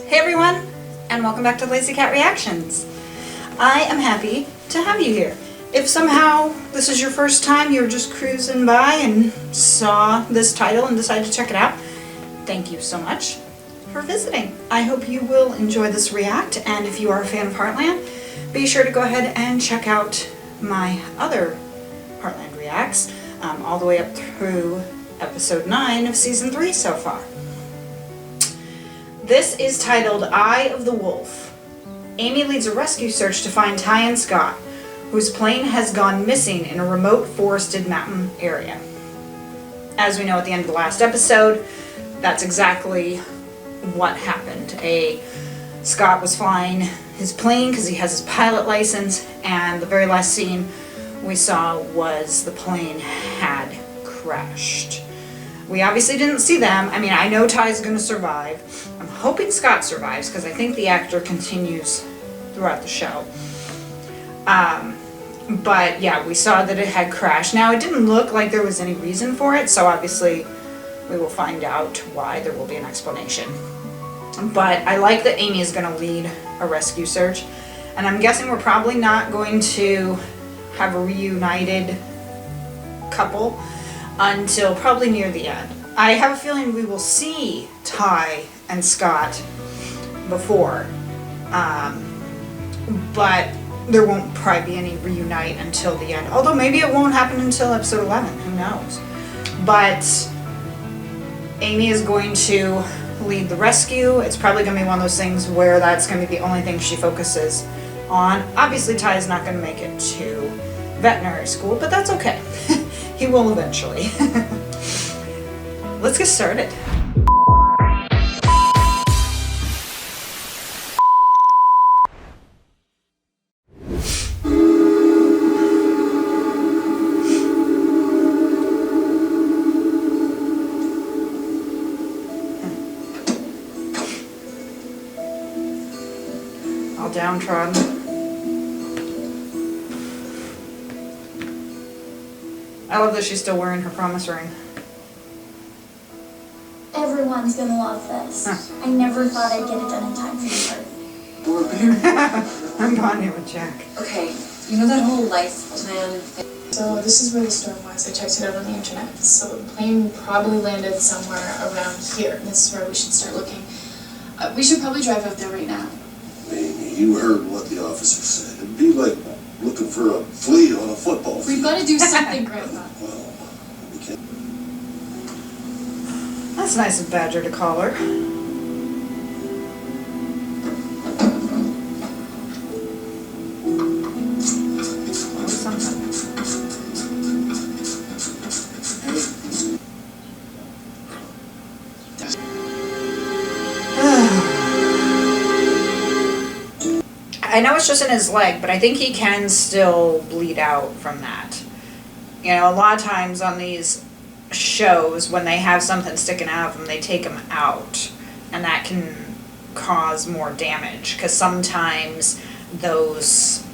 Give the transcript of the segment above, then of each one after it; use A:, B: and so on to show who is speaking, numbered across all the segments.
A: Hey everyone, and welcome back to Lazy Cat Reactions. I am happy to have you here. If somehow this is your first time, you were just cruising by and saw this title and decided to check it out, thank you so much for visiting. I hope you will enjoy this react, and if you are a fan of Heartland, be sure to go ahead and check out my other Heartland reacts, all the way up through episode 9 of season 3 so far. This is titled Eye of the Wolf. Amy leads a rescue search to find Ty and Scott, whose plane has gone missing in a remote forested mountain area. As we know at the end of the last episode, that's exactly what happened. Scott was flying his plane because he has his pilot license, and the very last scene we saw was the plane had crashed. We obviously didn't see them. I mean, I know Ty's going to survive. I'm hoping Scott survives because I think the actor continues throughout the show. But yeah, we saw that it had crashed. Now, it didn't look like there was any reason for it, so obviously we will find out why. There will be an explanation. But I like that Amy is going to lead a rescue search, and I'm guessing we're probably not going to have a reunited couple until probably near the end. I have a feeling we will see Ty and Scott before, but there won't probably be any reunite until the end. Although maybe it won't happen until episode 11, who knows. But Amy is going to lead the rescue. It's probably going to be one of those things where that's going to be the only thing she focuses on. Obviously Ty is not going to make it to veterinary school, but that's okay. He will eventually. Let's get started. All downtrodden. I love that she's still wearing her promise ring.
B: Everyone's gonna love this. Huh. I never thought I'd get it done in time for the party.
A: I'm bonding with Jack.
C: Okay, you know that whole life plan thing?
D: So this is where the storm was. I checked it out on the internet. So the plane probably landed somewhere around here. This is where we should start looking. We should probably drive out there right now.
E: Amy, you heard what the officer said. It'd be like looking for a flea on a football field.
D: We've got to do something, Grandpa.
E: Well, we can't.
A: That's nice of Badger to call her. I know it's just in his leg, but I think he can still bleed out from that. You know, a lot of times on these shows, when they have something sticking out of them, they take them out, and that can cause more damage, because sometimes those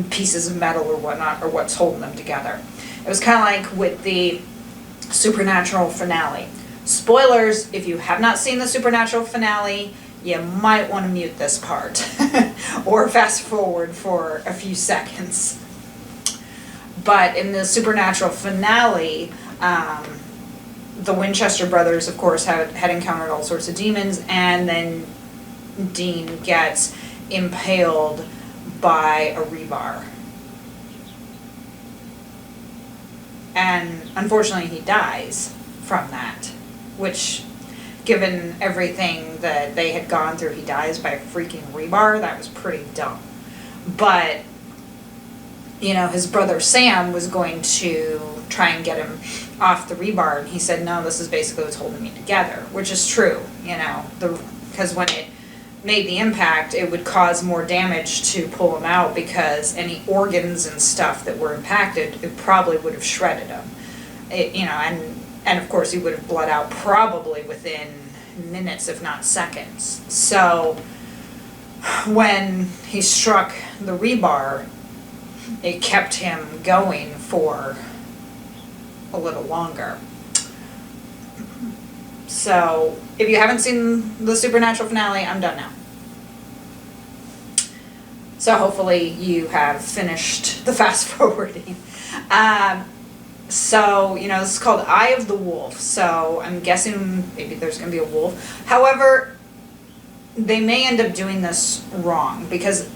A: pieces of metal or whatnot are what's holding them together. It was kind of like with the Supernatural finale. Spoilers, if you have not seen the Supernatural finale, you might want to mute this part or fast forward for a few seconds. But in the Supernatural finale, the Winchester brothers, of course, had encountered all sorts of demons, and then Dean gets impaled by a rebar. And unfortunately he dies from that, which, given everything that they had gone through, he dies by a freaking rebar. That was pretty dumb. But, you know, his brother Sam was going to try and get him off the rebar, and he said, no, this is basically what's holding me together, which is true, you know, because when it made the impact, it would cause more damage to pull him out, because any organs and stuff that were impacted, it probably would have shredded him. You know, and of course he would have bled out probably within minutes, if not seconds. So when he struck the rebar, it kept him going for a little longer. So, if you haven't seen the Supernatural finale, I'm done now. So hopefully you have finished the fast forwarding. So, this is called Eye of the Wolf. So I'm guessing maybe there's going to be a wolf. However, they may end up doing this wrong, because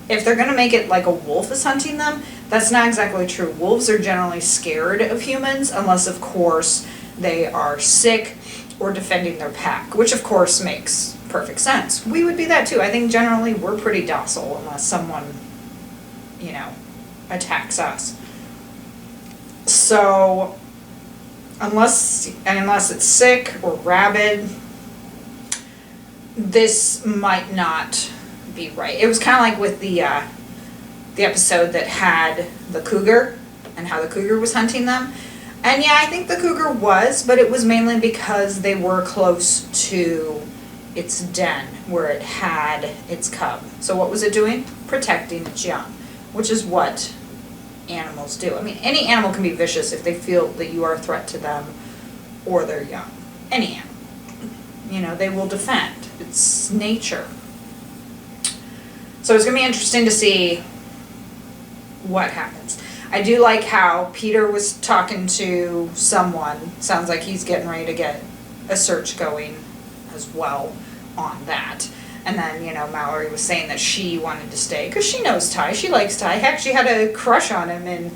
A: if they're going to make it like a wolf is hunting them, that's not exactly true. Wolves are generally scared of humans, unless of course they are sick or defending their pack, which of course makes perfect sense. We would be that too. I think generally we're pretty docile unless someone, attacks us. So, unless it's sick or rabid, this might not be right. It was kind of like with the episode that had the cougar and how the cougar was hunting them. And yeah, I think the cougar was, but it was mainly because they were close to its den where it had its cub. So what was it doing? Protecting its young, which is what animals do. I mean, any animal can be vicious if they feel that you are a threat to them or their young. Any animal. They will defend. It's nature. So it's going to be interesting to see what happens. I do like how Peter was talking to someone. Sounds like he's getting ready to get a search going as well on that. And then, Mallory was saying that she wanted to stay because she knows Ty. She likes Ty. Heck, she had a crush on him in,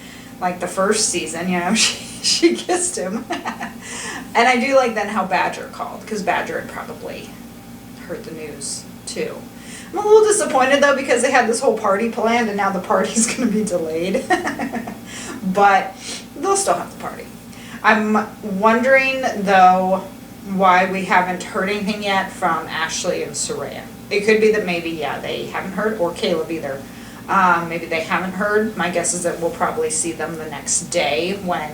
A: the first season. She kissed him. And I do like then how Badger called, because Badger had probably heard the news too. I'm a little disappointed though, because they had this whole party planned and now the party's going to be delayed. But they'll still have the party. I'm wondering though why we haven't heard anything yet from Ashley and Soraya. It could be that maybe, they haven't heard, or Caleb either. Maybe they haven't heard. My guess is that we'll probably see them the next day when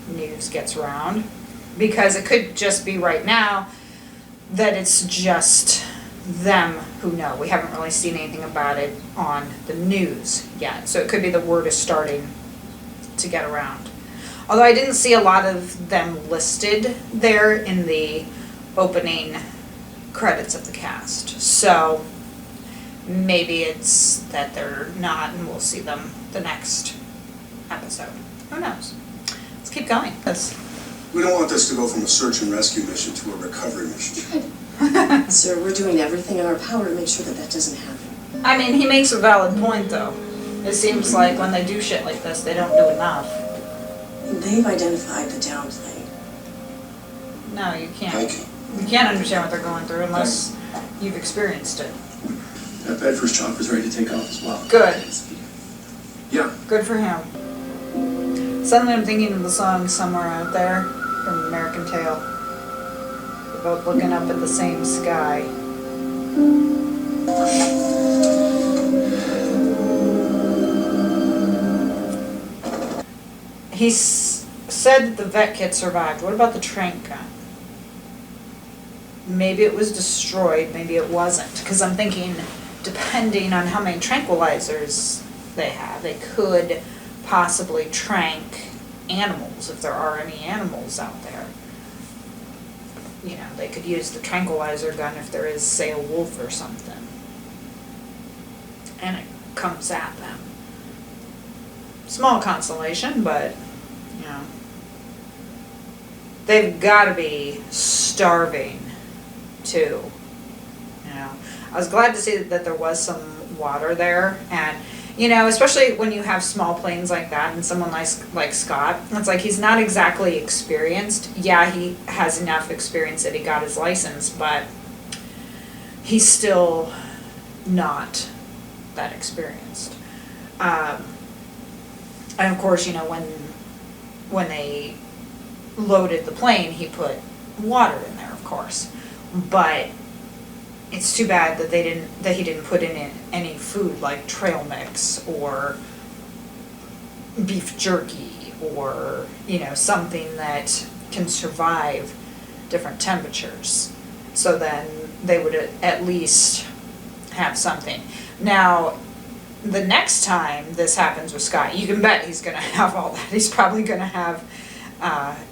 A: news gets around. Because it could just be right now that it's just them who know. We haven't really seen anything about it on the news yet. So it could be the word is starting to get around. Although I didn't see a lot of them listed there in the opening credits of the cast. So maybe it's that they're not and we'll see them the next episode. Who knows? Let's keep going.
E: We don't want this to go from a search and rescue mission to a recovery mission.
C: Sir, we're doing everything in our power to make sure that doesn't happen.
A: I mean, he makes a valid point though. It seems like when they do shit like this, they don't do enough.
C: They've identified the down plane.
A: No, you can't.
E: Thank you.
A: You can't understand what they're going through unless you've experienced it.
F: That Bedford's chopper's ready to take off as well.
A: Good.
F: Yeah.
A: Good for him. Suddenly I'm thinking of the song Somewhere Out There from American Tail. We're both looking up at the same sky. He said that the vet kit survived. What about the trank gun? Maybe it was destroyed, maybe it wasn't. Because I'm thinking, depending on how many tranquilizers they have, they could possibly trank animals, if there are any animals out there. They could use the tranquilizer gun if there is, say, a wolf or something. And it comes at them. Small consolation, but, they've got to be starving too. I was glad to see that there was some water there, and especially when you have small planes like that and someone like Scott, it's like he's not exactly experienced. Yeah, he has enough experience that he got his license, but he's still not that experienced. And of course, when they loaded the plane, he put water in there, of course. But it's too bad that he didn't put in any food like trail mix or beef jerky or something that can survive different temperatures. So then they would at least have something. Now, the next time this happens with Scott, you can bet he's going to have all that. He's probably going to have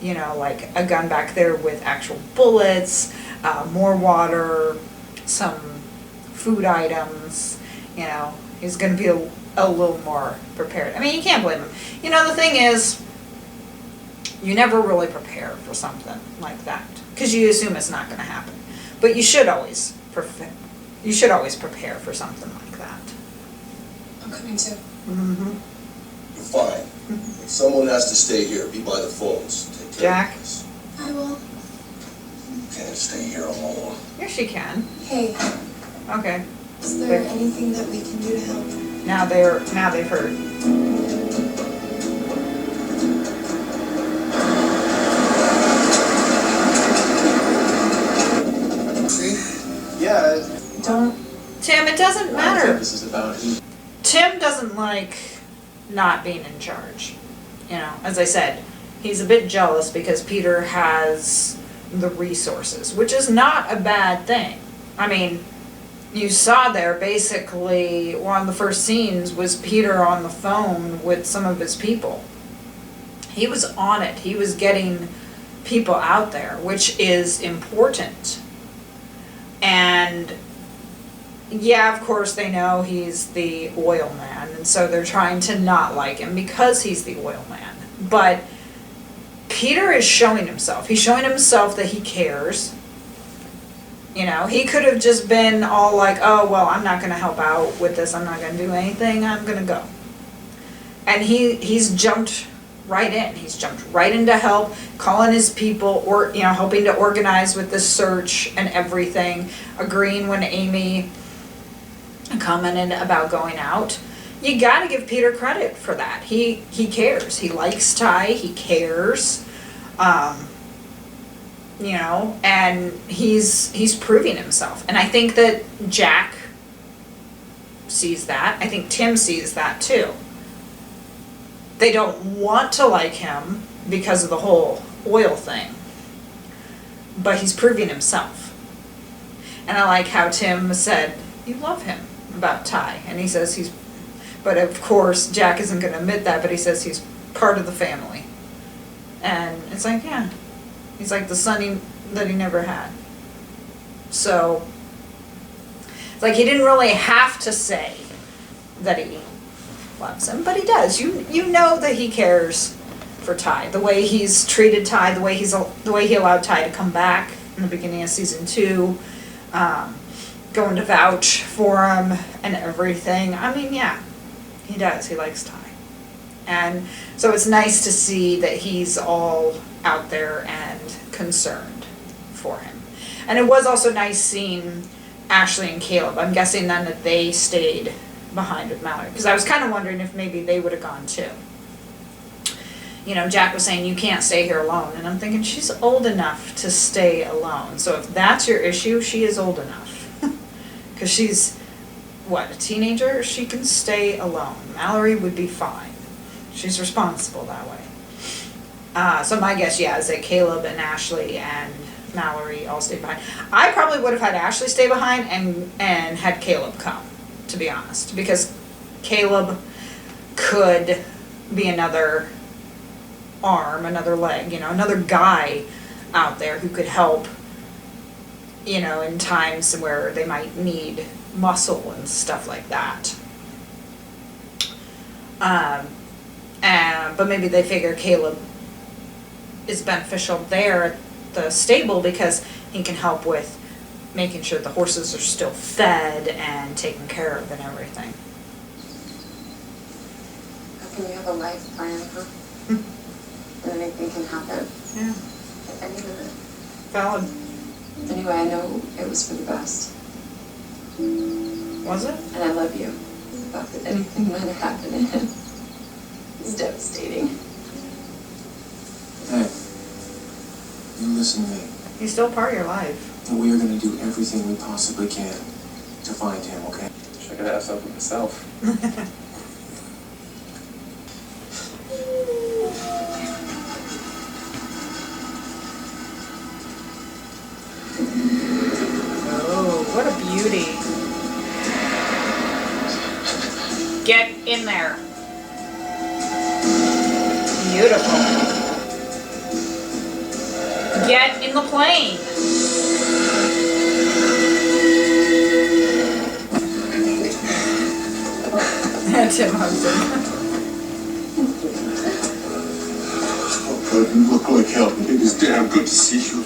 A: You know, like a gun back there with actual bullets, more water, some food items. You know, he's going to be a little more prepared. I mean, you can't blame him. You know, the thing is, you never really prepare for something like that because you assume it's not going to happen. But you should always prepare for something like that.
D: I'm coming too.
A: Mm-hmm.
E: Fine. If someone has to stay here, be by the phones. Take care
A: Jack?
E: of this.
B: I will.
E: Can't stay here alone.
A: Yes, she can.
D: Hey,
A: Okay.
D: is there anything that we can do to help?
A: Now they've heard.
F: See? Yeah.
A: Don't, Tim. It doesn't matter.
F: This is about him.
A: Tim doesn't like not being in charge. You know, as I said, he's a bit jealous because Peter has the resources, which is not a bad thing. I mean, you saw there basically one of the first scenes was Peter on the phone with some of his people. He was on it. He was getting people out there, which is important. And yeah, of course they know he's the oil man, and so they're trying to not like him because he's the oil man. But Peter is showing himself. He's showing himself that he cares. You know, he could have just been all like, oh, well, I'm not going to help out with this. I'm not going to do anything. I'm going to go. And he's jumped right in. He's jumped right into help, calling his people, or, you know, helping to organize with the search and everything, agreeing when Amy commented about going out. You got to give Peter credit for that. He cares. He likes Ty. He cares. You know, and he's proving himself. And I think that Jack sees that. I think Tim sees that too. They don't want to like him because of the whole oil thing, but he's proving himself. And I like how Tim said, you love him, about Ty. And he says but of course Jack isn't going to admit that, but he says he's part of the family. And it's like, yeah. He's like the son that he never had. So, it's like he didn't really have to say that he loves him, but he does. You know that he cares for Ty. The way he's treated Ty, the way he allowed Ty to come back in the beginning of season 2, going to vouch for him and everything. I mean, yeah, he does. He likes Ty. And so it's nice to see that he's all out there and concerned for him. And it was also nice seeing Ashley and Caleb. I'm guessing then that they stayed behind with Mallory, because I was kind of wondering if maybe they would have gone too. You know, Jack was saying you can't stay here alone, and I'm thinking she's old enough to stay alone. So if that's your issue, she is old enough. Because she's, what, a teenager? She can stay alone. Mallory would be fine. She's responsible that way. So my guess, yeah, is that Caleb and Ashley and Mallory all stayed behind. I probably would have had Ashley stay behind and had Caleb come, to be honest. Because Caleb could be another arm, another leg, you know, another guy out there who could help, you know, in times where they might need muscle and stuff like that. But maybe they figure Caleb is beneficial there at the stable because he can help with making sure the horses are still fed and taken care of and everything.
C: How can you have a life plan, huh? And anything can happen.
A: Yeah.
C: At any minute.
A: Valid.
C: Anyway, I know it was for the best.
A: Was it?
C: And I love you. The fact that anything might have happened to him is devastating.
F: Hey, you listen to me.
A: He's still part of your life.
F: And we are going to do everything we possibly can to find him, okay? Wish I could have something myself.
A: Oh, what a beauty. Get in there. Beautiful. Get in the plane. Tim hugs him.
E: Oh, God, you look like hell. It is damn good to see you.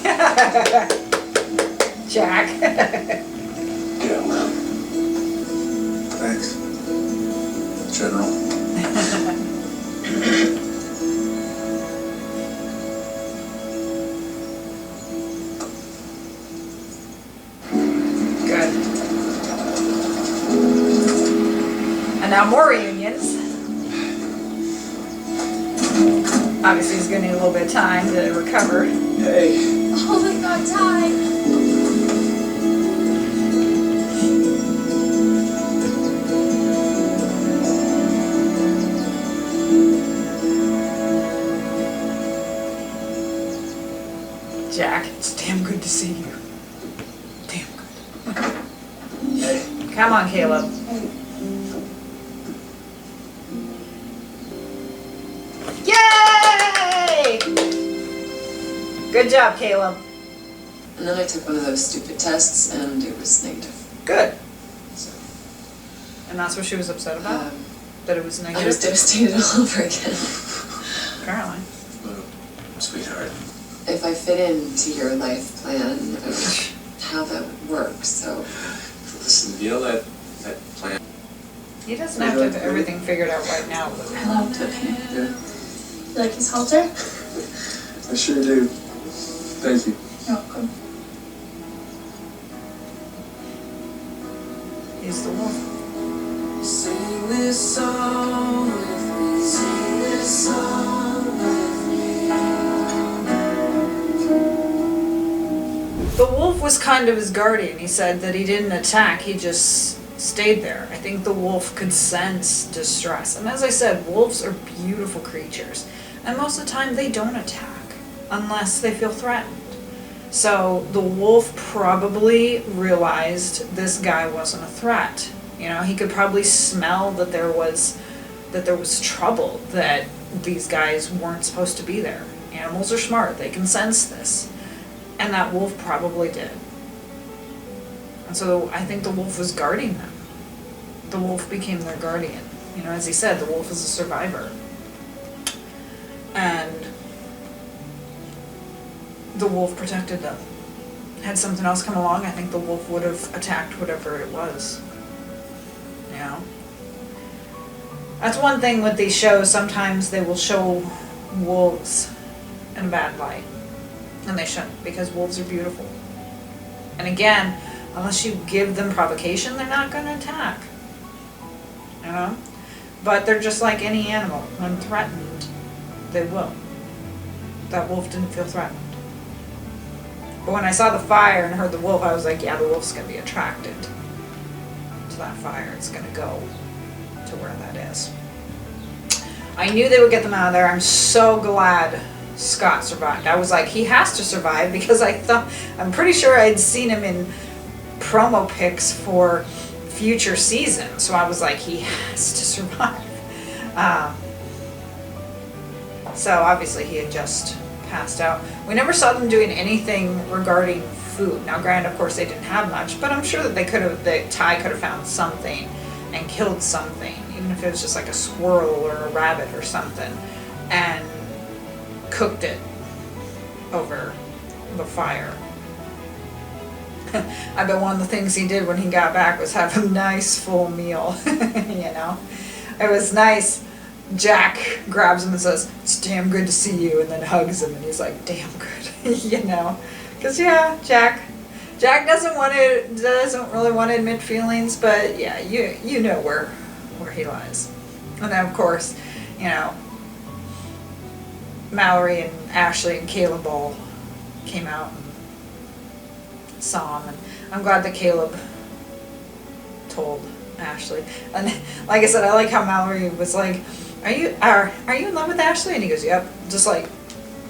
A: Jack.
E: Yeah, man.
F: Thanks, General.
A: Good. And now more reunions. Obviously he's gonna need a little bit of time to recover.
F: Hey.
B: Oh my God, Ty.
A: Jack, it's damn good to see you. Damn good. Come on, Caleb. Yay! Good job, Caleb.
C: And then I took one of those stupid tests and it was negative.
A: Good.
C: So,
A: And that's what she was upset about? That it was
C: I was
A: negative?
C: devastated all over again.
A: Apparently.
F: Sweetheart.
C: If I fit into your life plan of how that would work, so.
F: Listen, you know that plan?
A: He doesn't have to have everything figured out right now.
B: I love Tiffany.
F: Yeah.
B: You like his halter?
F: I sure do. Thank you.
B: You're welcome.
A: He's the wolf.
G: Sing this song with me. Sing this song with me.
A: The wolf was kind of his guardian. He said that he didn't attack, he just stayed there. I think the wolf could sense distress. And as I said, wolves are beautiful creatures. And most of the time they don't attack unless they feel threatened. So the wolf probably realized this guy wasn't a threat. You know, he could probably smell that there was trouble, that these guys weren't supposed to be there. Animals are smart, they can sense this. And that wolf probably did. And so I think the wolf was guarding them. The wolf became their guardian. You know, as he said, the wolf is a survivor. And the wolf protected them. Had something else come along, I think the wolf would have attacked whatever it was. You know? That's one thing with these shows, sometimes they will show wolves in a bad light. And they shouldn't, because wolves are beautiful. And again, unless you give them provocation, they're not going to attack. You know? But they're just like any animal. When threatened, they will. That wolf didn't feel threatened. But when I saw the fire and heard the wolf, I was like, yeah, the wolf's going to be attracted to that fire. It's going to go to where that is. I knew they would get them out of there. I'm so glad Scott survived. I was like, he has to survive, because I'm pretty sure I'd seen him in promo pics for future seasons. So I was like, he has to survive. So obviously he had just passed out. We never saw them doing anything regarding food. Now granted, of course they didn't have much, but I'm sure that Ty could have found something and killed something, even if it was just like a squirrel or a rabbit or something, and cooked it over the fire. I bet one of the things he did when he got back was have a nice full meal. You know, it was nice. Jack grabs him and says, "It's damn good to see you," and then hugs him, and he's like, "Damn good." You know, because yeah, Jack doesn't really want to admit feelings, but yeah, you know where he lies. And then of course, you know, Mallory and Ashley and Caleb all came out and saw him, and I'm glad that Caleb told Ashley. And like I said, I like how Mallory was like, are you in love with Ashley? And he goes, yep. Just like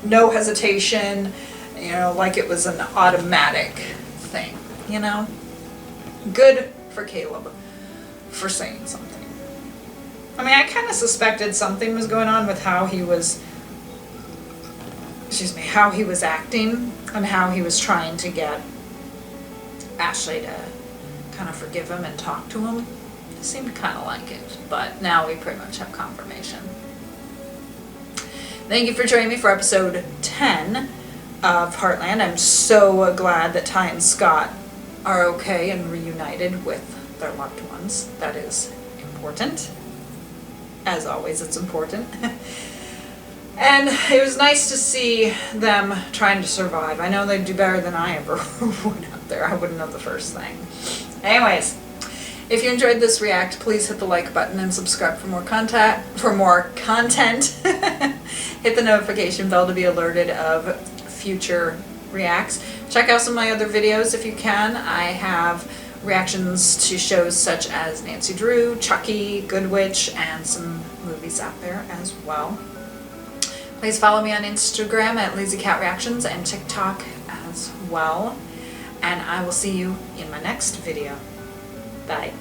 A: no hesitation, you know, like it was an automatic thing, you know. Good for Caleb for saying something. I mean, I kind of suspected something was going on with how he was how he was acting and how he was trying to get Ashley to kind of forgive him and talk to him. He seemed kind of like it, but now we pretty much have confirmation. Thank you for joining me for episode 10 of Heartland. I'm so glad that Ty and Scott are okay and reunited with their loved ones. That is important. As always, it's important. And it was nice to see them trying to survive. I know they'd do better than I ever would out there. I wouldn't know the first thing. Anyways, if you enjoyed this react, please hit the like button and subscribe for more content. Hit the notification bell to be alerted of future reacts. Check out some of my other videos if you can. I have reactions to shows such as Nancy Drew, Chucky, Good Witch, and some movies out there as well. Please follow me on Instagram at LazyCatReactions and TikTok as well. And I will see you in my next video. Bye.